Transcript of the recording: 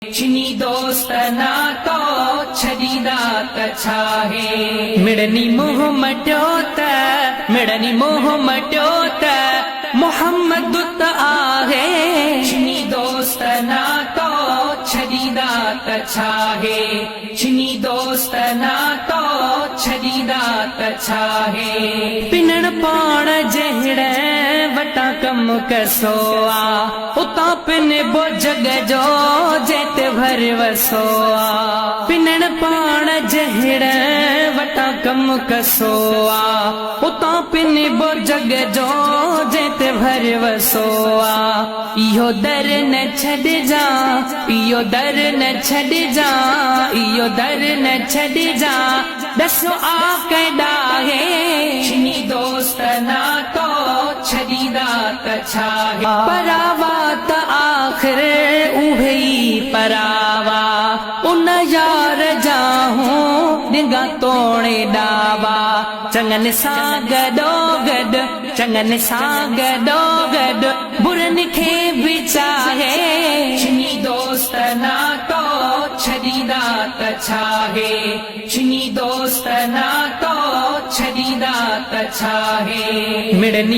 छिनी दोस्त ना तो छदीदा तछा है मिड़नी मुँह मटोत मिड़नी मुँह मटोत मोहम्मद आहे छिनी दोस्त ना तो छदीदा तछा है छिनी दोस्त ना तो छदीदा तछा है पिनण पाण जहड़े वटा कम कसोआ उता पिन बो जग जो जेते भर वसोआ पिनण पाण जहड़े वटा कम कसोआ उता पिन बो जग जो जेते भर वसोआ इहो दर न छॾ जा इहो दर न छॾ जा इहो दर न छॾ जा दसो आ कैडा है छिनी दोस्त ना तो छदीदा तछा है परावा त आखिर उहे ई परावा उन यार जाहूं डिंगा तोड़े डावा चंगन सां गॾो गॾु चंगन सां गॾो गॾु बुरनि खे बि चाहे छिनी दोस्त ना तो छदीदा तछा है छिनी दोस्त ना तो छदीदा तछा है मिड़नी